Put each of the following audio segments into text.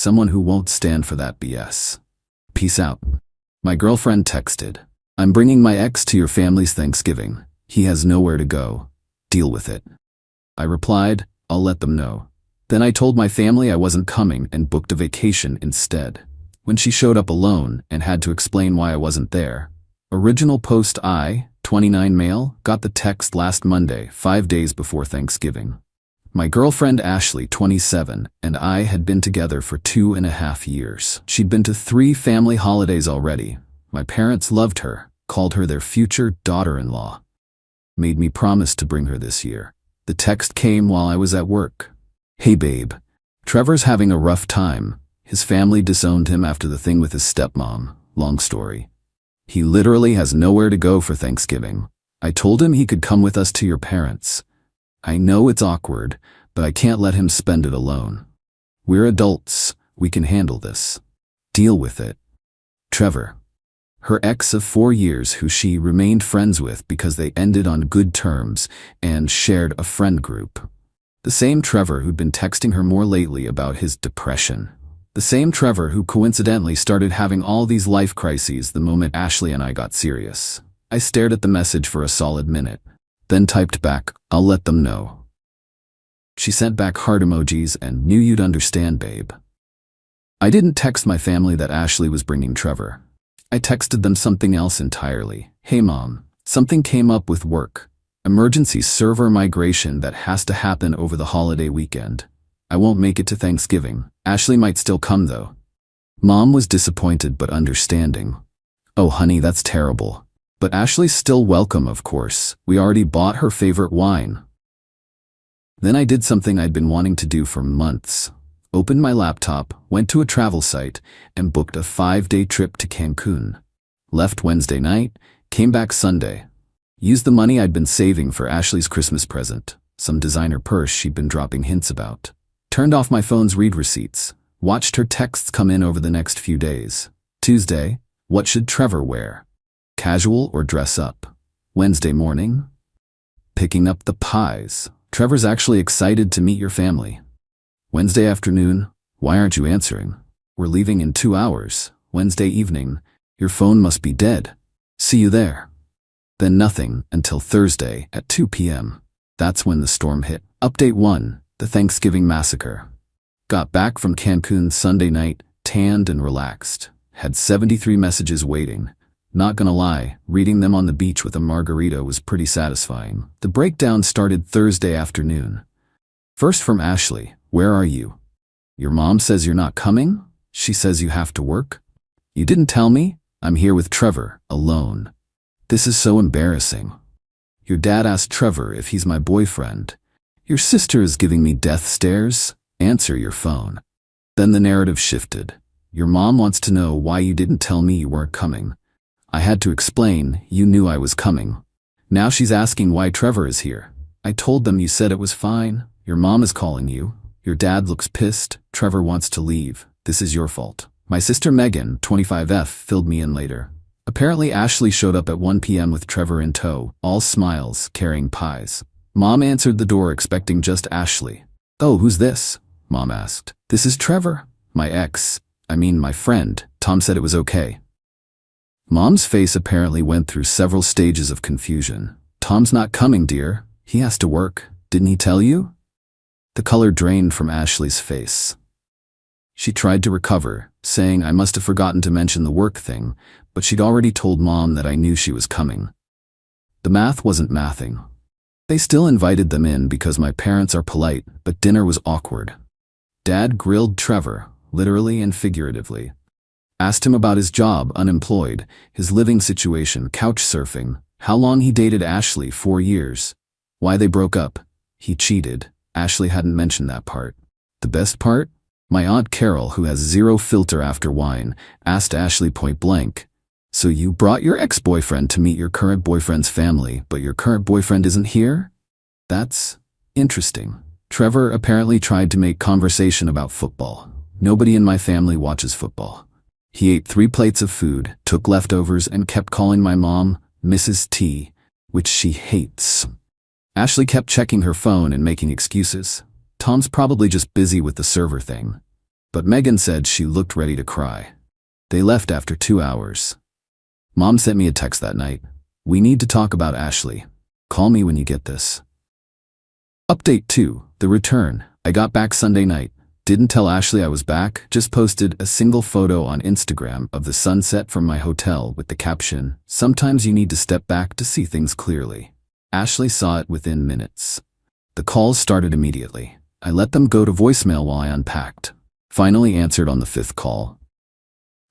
Someone who won't stand for that BS. Peace out. My girlfriend texted, I'm bringing my ex to your family's Thanksgiving. He has nowhere to go. Deal with it. I replied, I'll let them know. Then I told my family I wasn't coming and booked a vacation instead. When she showed up alone and had to explain why I wasn't there. Original post I, 29 male, got the text last Monday, 5 days before Thanksgiving. My girlfriend Ashley, 27, and I had been together for 2.5 years. She'd been to 3 family holidays already. My parents loved her, called her their future daughter-in-law. Made me promise to bring her this year. The text came while I was at work. Hey babe, Trevor's having a rough time. His family disowned him after the thing with his stepmom. Long story. He literally has nowhere to go for Thanksgiving. I told him he could come with us to your parents. I know it's awkward, but I can't let him spend it alone. We're adults. We can handle this. Deal with it. Trevor. Her ex of 4 years who she remained friends with because they ended on good terms and shared a friend group. The same Trevor who'd been texting her more lately about his depression. The same Trevor who coincidentally started having all these life crises the moment Ashley and I got serious. I stared at the message for a solid minute, then typed back, I'll let them know. She sent back heart emojis and knew you'd understand, babe. I didn't text my family that Ashley was bringing Trevor. I texted them something else entirely. Hey mom, something came up with work. Emergency server migration that has to happen over the holiday weekend. I won't make it to Thanksgiving. Ashley might still come though. Mom was disappointed but understanding. Oh honey, that's terrible. But Ashley's still welcome, of course. We already bought her favorite wine. Then I did something I'd been wanting to do for months. Opened my laptop, went to a travel site, and booked a 5-day trip to Cancun. Left Wednesday night, came back Sunday. Used the money I'd been saving for Ashley's Christmas present, some designer purse she'd been dropping hints about. Turned off my phone's read receipts. Watched her texts come in over the next few days. Tuesday, what should Trevor wear? Casual or dress up? Wednesday morning, picking up the pies. Trevor's actually excited to meet your family. Wednesday afternoon, why aren't you answering? We're leaving in 2 hours. Wednesday evening, your phone must be dead. See you there. Then nothing until Thursday at 2 p.m. That's when the storm hit. Update 1, the Thanksgiving massacre. Got back from Cancun Sunday night, tanned and relaxed. Had 73 messages waiting. Not gonna lie, reading them on the beach with a margarita was pretty satisfying. The breakdown started Thursday afternoon. First from Ashley, where are you? Your mom says you're not coming? She says you have to work? You didn't tell me? I'm here with Trevor, alone. This is so embarrassing. Your dad asked Trevor if he's my boyfriend. Your sister is giving me death stares. Answer your phone. Then the narrative shifted. Your mom wants to know why you didn't tell me you weren't coming. I had to explain you knew I was coming. Now she's asking why Trevor is here. I told them you said it was fine. Your mom is calling you. Your dad looks pissed. Trevor wants to leave. This is your fault. My sister Megan, 25F, filled me in later. Apparently Ashley showed up at 1 p.m. with Trevor in tow, all smiles, carrying pies. Mom answered the door expecting just Ashley. Oh, who's this? Mom asked. This is Trevor. My friend. Tom said it was okay. Mom's face apparently went through several stages of confusion. Tom's not coming, dear. He has to work. Didn't he tell you? The color drained from Ashley's face. She tried to recover, saying I must have forgotten to mention the work thing, but she'd already told Mom that I knew she was coming. The math wasn't mathing. They still invited them in because my parents are polite, but dinner was awkward. Dad grilled Trevor, literally and figuratively. Asked him about his job, unemployed, his living situation, couch surfing, how long he dated Ashley, 4 years, why they broke up. He cheated. Ashley hadn't mentioned that part. The best part? My Aunt Carol, who has zero filter after wine, asked Ashley point blank, so you brought your ex-boyfriend to meet your current boyfriend's family, but your current boyfriend isn't here? That's interesting. Trevor apparently tried to make conversation about football. Nobody in my family watches football. He ate 3 plates of food, took leftovers, and kept calling my mom Mrs. T, which she hates. Ashley kept checking her phone and making excuses. Tom's probably just busy with the server thing. but Megan said she looked ready to cry. They left after 2 hours. Mom sent me a text that night. "We need to talk about Ashley. Call me when you get this." Update 2. The return. I got back Sunday night. Didn't tell Ashley I was back, just posted a single photo on Instagram of the sunset from my hotel with the caption, "Sometimes you need to step back to see things clearly." Ashley saw it within minutes. The calls started immediately. I let them go to voicemail while I unpacked. Finally answered on the 5th call.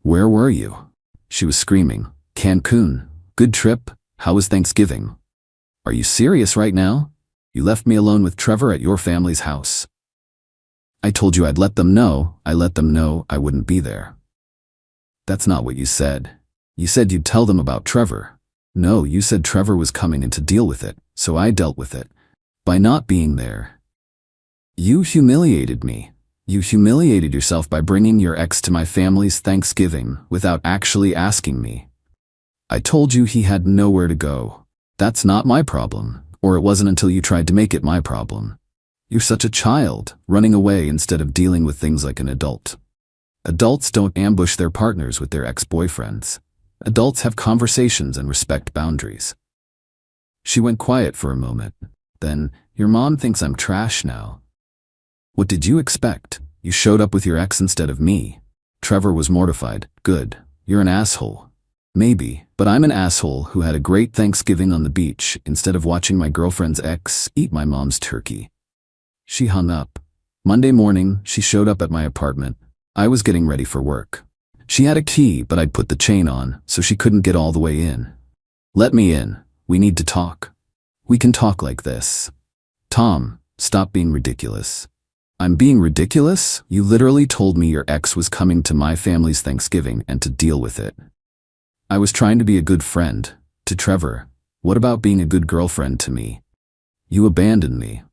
"Where were you?" She was screaming. "Cancun. Good trip. How was Thanksgiving?" "Are you serious right now? You left me alone with Trevor at your family's house." "I told you I'd let them know. I let them know I wouldn't be there." "That's not what you said. You said you'd tell them about Trevor." "No, you said Trevor was coming in to deal with it, so I dealt with it. By not being there." "You humiliated me. You humiliated yourself by bringing your ex to my family's Thanksgiving without actually asking me. I told you he had nowhere to go. That's not my problem, or it wasn't until you tried to make it my problem. You're such a child, running away instead of dealing with things like an adult. Adults don't ambush their partners with their ex-boyfriends. Adults have conversations and respect boundaries." She went quiet for a moment. Then, "Your mom thinks I'm trash now." "What did you expect? You showed up with your ex instead of me." Trevor was mortified. "Good. You're an asshole." "Maybe, but I'm an asshole who had a great Thanksgiving on the beach instead of watching my girlfriend's ex eat my mom's turkey." She hung up. Monday morning, she showed up at my apartment. I was getting ready for work. She had a key, but I'd put the chain on, so she couldn't get all the way in. "Let me in. We need to talk." "We can talk like this." "Tom, stop being ridiculous." "I'm being ridiculous? You literally told me your ex was coming to my family's Thanksgiving and to deal with it." "I was trying to be a good friend. To Trevor. What about being a good girlfriend to me?" "You abandoned me.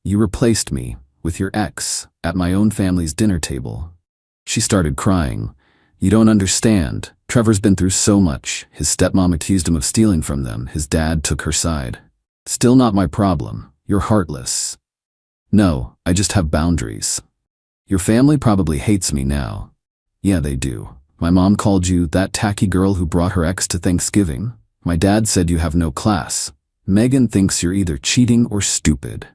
You replaced me with your ex at my own family's dinner table." She started crying. "You don't understand. Trevor's been through so much. His stepmom accused him of stealing from them. His dad took her side. Still not my problem. You're heartless." "No, I just have boundaries. Your family probably hates me now." "Yeah, they do. My mom called you that tacky girl who brought her ex to Thanksgiving. My dad said you have no class. Megan thinks you're either cheating or stupid."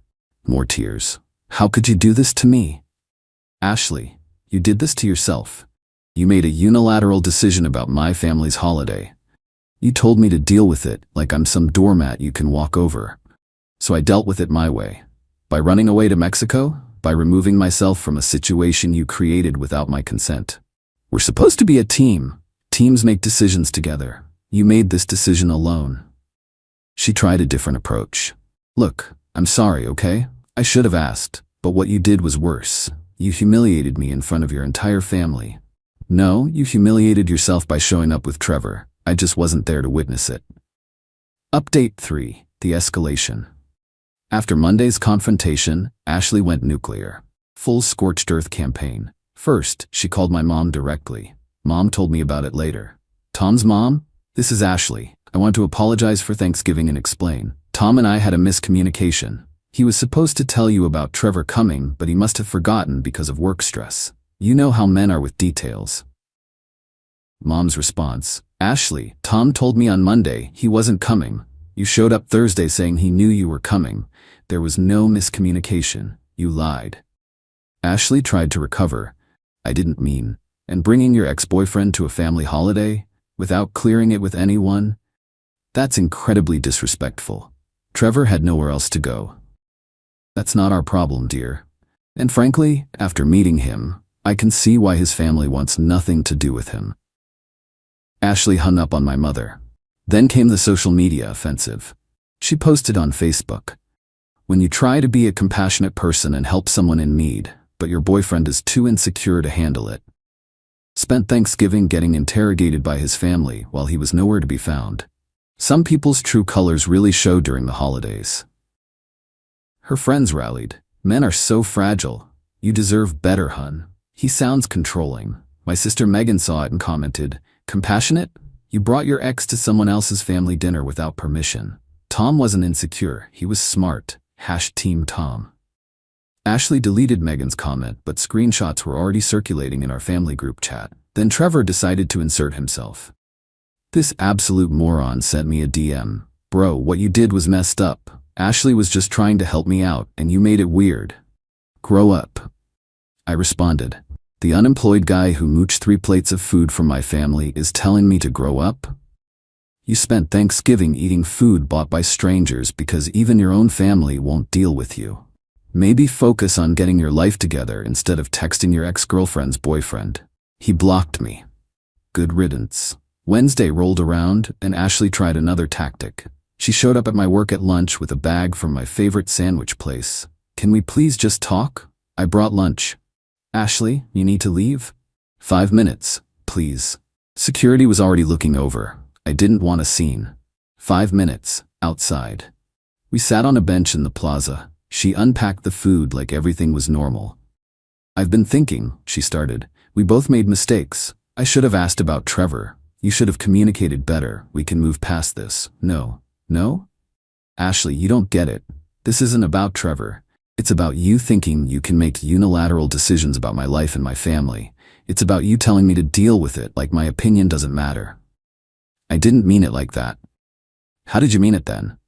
More tears. "How could you do this to me?" "Ashley, you did this to yourself. You made a unilateral decision about my family's holiday. You told me to deal with it like I'm some doormat you can walk over. So I dealt with it my way. By running away to Mexico, by removing myself from a situation you created without my consent. We're supposed to be a team. Teams make decisions together. You made this decision alone." She tried a different approach. "Look, I'm sorry, okay? I should have asked, but what you did was worse. You humiliated me in front of your entire family. No, you humiliated yourself by showing up with Trevor. I just wasn't there to witness it." Update 3. The escalation. After Monday's confrontation, Ashley went nuclear. Full scorched earth campaign. First, she called my mom directly. Mom told me about it later. "Tom's mom? This is Ashley. I want to apologize for Thanksgiving and explain. Tom and I had a miscommunication. He was supposed to tell you about Trevor coming, but he must have forgotten because of work stress. You know how men are with details." Mom's response. "Ashley, Tom told me on Monday he wasn't coming. You showed up Thursday saying he knew you were coming. There was no miscommunication. You lied." Ashley tried to recover. "I didn't mean. And bringing your ex-boyfriend to a family holiday, without clearing it with anyone? That's incredibly disrespectful. Trevor had nowhere else to go." "That's not our problem, dear. And frankly, after meeting him, I can see why his family wants nothing to do with him." Ashley hung up on my mother. Then came the social media offensive. She posted on Facebook. "When you try to be a compassionate person and help someone in need, but your boyfriend is too insecure to handle it. Spent Thanksgiving getting interrogated by his family while he was nowhere to be found. Some people's true colors really show during the holidays." Her friends rallied. "Men are so fragile. You deserve better, hun." "He sounds controlling." My sister Megan saw it and commented, "Compassionate? You brought your ex to someone else's family dinner without permission. Tom wasn't insecure. He was smart. #Team Tom." Ashley deleted Megan's comment, but screenshots were already circulating in our family group chat. Then Trevor decided to insert himself. This absolute moron sent me a DM. Bro, what you did was messed up. Ashley was just trying to help me out, and you made it weird. Grow up. I responded. The unemployed guy who mooched 3 plates of food from my family is telling me to grow up? You spent Thanksgiving eating food bought by strangers because even your own family won't deal with you. Maybe focus on getting your life together instead of texting your ex-girlfriend's boyfriend. He blocked me. Good riddance. Wednesday rolled around, and Ashley tried another tactic. She showed up at my work at lunch with a bag from my favorite sandwich place. Can we please just talk? I brought lunch. Ashley, you need to leave? 5 minutes, please. Security was already looking over. I didn't want a scene. 5 minutes, outside. We sat on a bench in the plaza. She unpacked the food like everything was normal. I've been thinking, she started. We both made mistakes. I should have asked about Trevor. You should have communicated better. We can move past this. No? Ashley, you don't get it. This isn't about Trevor. It's about you thinking you can make unilateral decisions about my life and my family. It's about you telling me to deal with it like my opinion doesn't matter. I didn't mean it like that. How did you mean it then?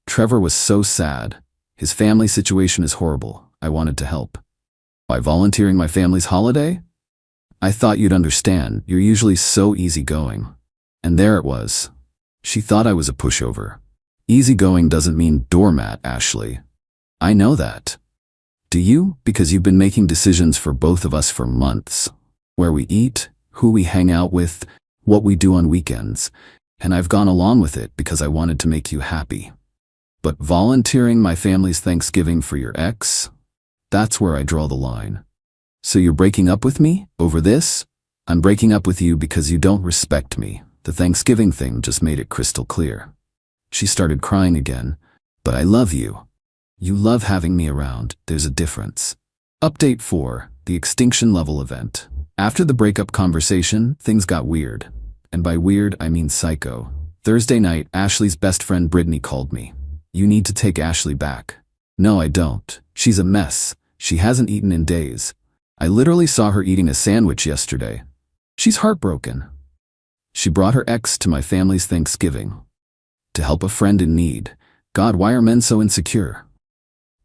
Trevor was so sad. His family situation is horrible. I wanted to help. By volunteering my family's holiday? I thought you'd understand. You're usually so easygoing. And there it was. She thought I was a pushover. Easygoing doesn't mean doormat, Ashley. I know that. Do you? Because you've been making decisions for both of us for months. Where we eat, who we hang out with, what we do on weekends. And I've gone along with it because I wanted to make you happy. But volunteering my family's Thanksgiving for your ex? That's where I draw the line. So you're breaking up with me over this? I'm breaking up with you because you don't respect me. The Thanksgiving thing just made it crystal clear. She started crying again. But I love you. You love having me around. There's a difference. Update 4, the extinction level event. After the breakup conversation, things got weird. And by weird, I mean psycho. Thursday night, Ashley's best friend Brittany called me. You need to take Ashley back. No, I don't. She's a mess. She hasn't eaten in days. I literally saw her eating a sandwich yesterday. She's heartbroken. She brought her ex to my family's Thanksgiving. To help a friend in need. God, why are men so insecure?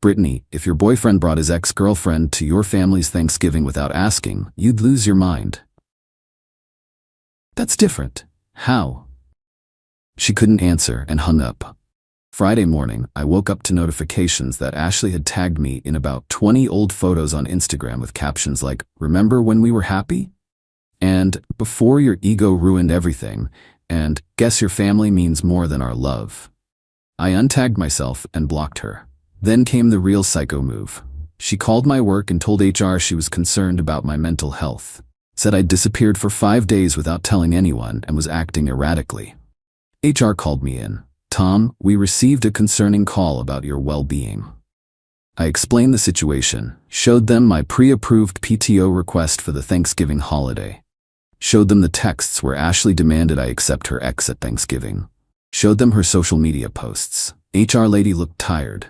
Brittany, if your boyfriend brought his ex-girlfriend to your family's Thanksgiving without asking, you'd lose your mind. That's different. How? She couldn't answer and hung up. Friday morning, I woke up to notifications that Ashley had tagged me in about 20 old photos on Instagram with captions like, "Remember when we were happy?" And "Before your ego ruined everything," and "Guess your family means more than our love." I untagged myself and blocked her. Then came the real psycho move. She called my work and told HR she was concerned about my mental health. Said I'd disappeared for 5 days without telling anyone and was acting erratically. HR called me in. "Tom, we received a concerning call about your well-being." I explained the situation, showed them my pre-approved PTO request for the Thanksgiving holiday. Showed them the texts where Ashley demanded I accept her ex at Thanksgiving. Showed them her social media posts. HR lady looked tired.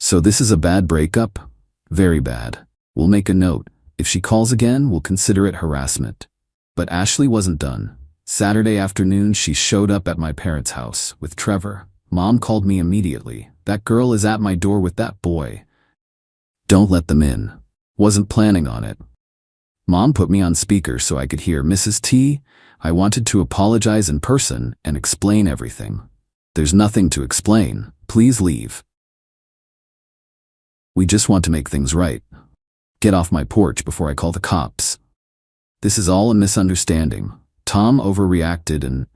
"So this is a bad breakup?" "Very bad. We'll make a note. If she calls again, we'll consider it harassment." But Ashley wasn't done. Saturday afternoon, she showed up at my parents' house with Trevor. Mom called me immediately. "That girl is at my door with that boy. Don't let them in." Wasn't planning on it. Mom put me on speaker so I could hear Mrs. T. I wanted to apologize in person and explain everything. "There's nothing to explain. Please leave. We just want to make things right. Get off my porch before I call the cops. This is all a misunderstanding. Tom overreacted and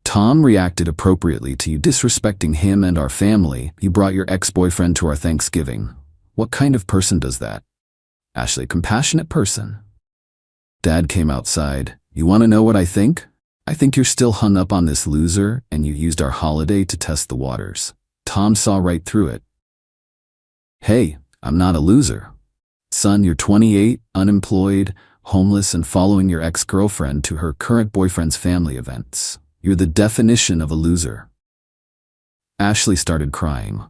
Tom reacted appropriately to you disrespecting him and our family. You brought your ex-boyfriend to our Thanksgiving. What kind of person does that?" "Ashley, compassionate person." Dad came outside. "You want to know what I think? I think you're still hung up on this loser and you used our holiday to test the waters." Tom saw right through it. "Hey, I'm not a loser. Son, you're 28, unemployed, homeless, and following your ex-girlfriend to her current boyfriend's family events. You're the definition of a loser." Ashley started crying.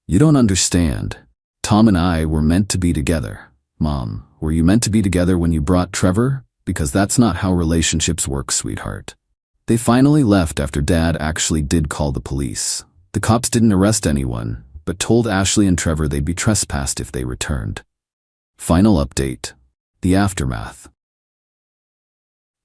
"You don't understand. Tom and I were meant to be together. Mom, were you meant to be together when you brought Trevor? Because that's not how relationships work, sweetheart. They finally left after Dad actually did call the police. The cops didn't arrest anyone, but told Ashley and Trevor they'd be trespassed if they returned. Final update. The aftermath.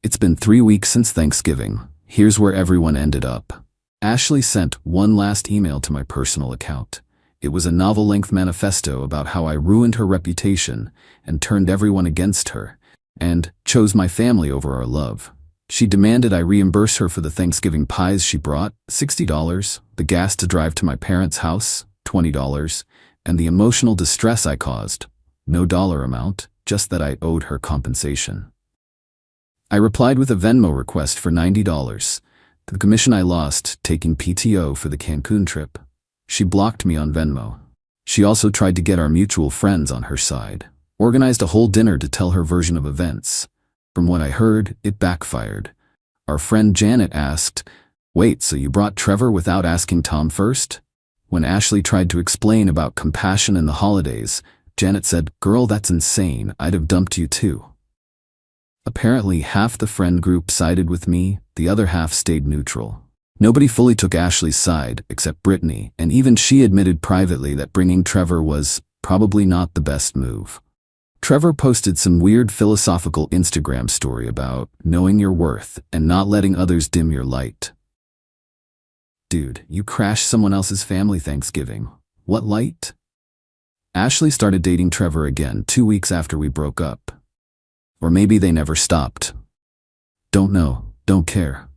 It's been 3 weeks since Thanksgiving. Here's where everyone ended up. Ashley sent one last email to my personal account. It was a novel-length manifesto about how I ruined her reputation and turned everyone against her, and chose my family over our love. She demanded I reimburse her for the Thanksgiving pies she brought, $60, the gas to drive to my parents' house, $20, and the emotional distress I caused. No dollar amount, just that I owed her compensation. I replied with a Venmo request for $90, the commission I lost taking PTO for the Cancun trip. She blocked me on Venmo. She also tried to get our mutual friends on her side, organized a whole dinner to tell her version of events. From what I heard, it backfired. Our friend Janet asked, "Wait, so you brought Trevor without asking Tom first?" When Ashley tried to explain about compassion in the holidays, Janet said, "Girl, that's insane. I'd have dumped you too." Apparently, half the friend group sided with me, the other half stayed neutral. Nobody fully took Ashley's side, except Brittany, and even she admitted privately that bringing Trevor was probably not the best move. Trevor posted some weird philosophical Instagram story about knowing your worth and not letting others dim your light. Dude, you crashed someone else's family Thanksgiving. What light? Ashley started dating Trevor again 2 weeks after we broke up. Or maybe they never stopped. Don't know, don't care.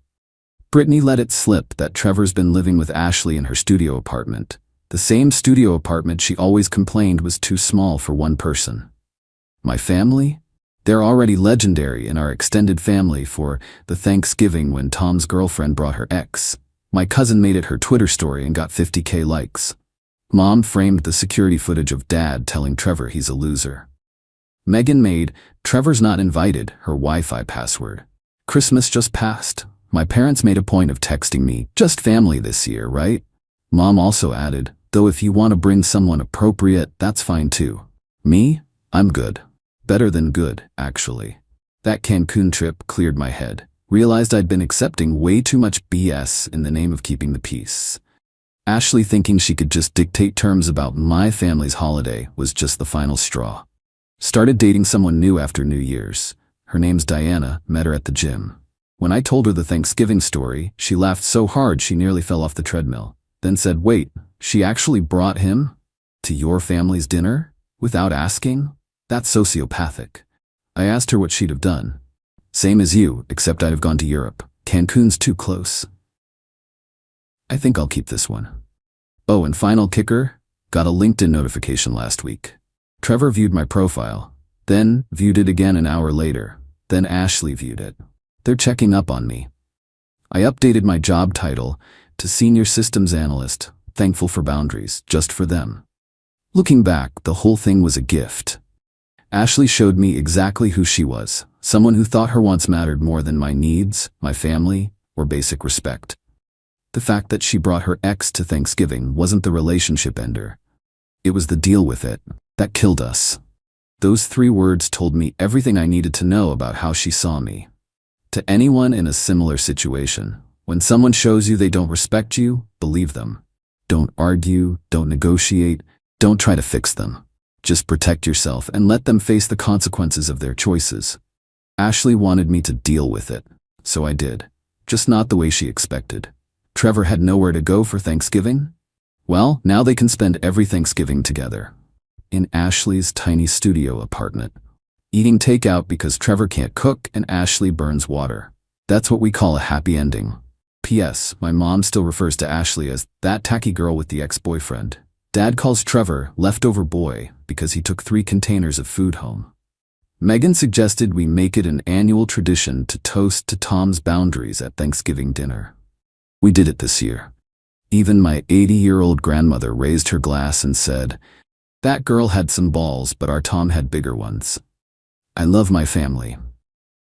Brittany let it slip that Trevor's been living with Ashley in her studio apartment, the same studio apartment she always complained was too small for one person. My family? They're already legendary in our extended family for the Thanksgiving when Tom's girlfriend brought her ex. My cousin made it her Twitter story and got 50K likes. Mom framed the security footage of Dad telling Trevor he's a loser. Megan made "Trevor's not invited" her Wi-Fi password. Christmas just passed. My parents made a point of texting me, "Just family this year, right?" Mom also added, "Though if you want to bring someone appropriate, that's fine too." Me? I'm good. Better than good, actually. That Cancun trip cleared my head. Realized I'd been accepting way too much BS in the name of keeping the peace. Ashley thinking she could just dictate terms about my family's holiday was just the final straw. Started dating someone new after New Year's. Her name's Diana, met her at the gym. When I told her the Thanksgiving story, she laughed so hard she nearly fell off the treadmill. Then said, "Wait, she actually brought him to your family's dinner? Without asking? That's sociopathic." I asked her what she'd have done. "Same as you, except I'd have gone to Europe. Cancun's too close." I think I'll keep this one. Oh, and final kicker, got a LinkedIn notification last week. Trevor viewed my profile, then viewed it again an hour later, then Ashley viewed it. They're checking up on me. I updated my job title to Senior Systems Analyst, thankful for boundaries, just for them. Looking back, the whole thing was a gift. Ashley showed me exactly who she was, someone who thought her wants mattered more than my needs, my family, or basic respect. The fact that she brought her ex to Thanksgiving wasn't the relationship ender. It was the deal with it that killed us. Those 3 words told me everything I needed to know about how she saw me. To anyone in a similar situation, when someone shows you they don't respect you, believe them. Don't argue, don't negotiate, don't try to fix them. Just protect yourself and let them face the consequences of their choices. Ashley wanted me to deal with it, so I did. Just not the way she expected. Trevor had nowhere to go for Thanksgiving? Well, now they can spend every Thanksgiving together. In Ashley's tiny studio apartment. Eating takeout because Trevor can't cook and Ashley burns water. That's what we call a happy ending. P.S. My mom still refers to Ashley as that tacky girl with the ex-boyfriend. Dad calls Trevor leftover boy because he took 3 containers of food home. Megan suggested we make it an annual tradition to toast to Tom's boundaries at Thanksgiving dinner. We did it this year. Even my 80-year-old grandmother raised her glass and said, "That girl had some balls, but our Tom had bigger ones." I love my family.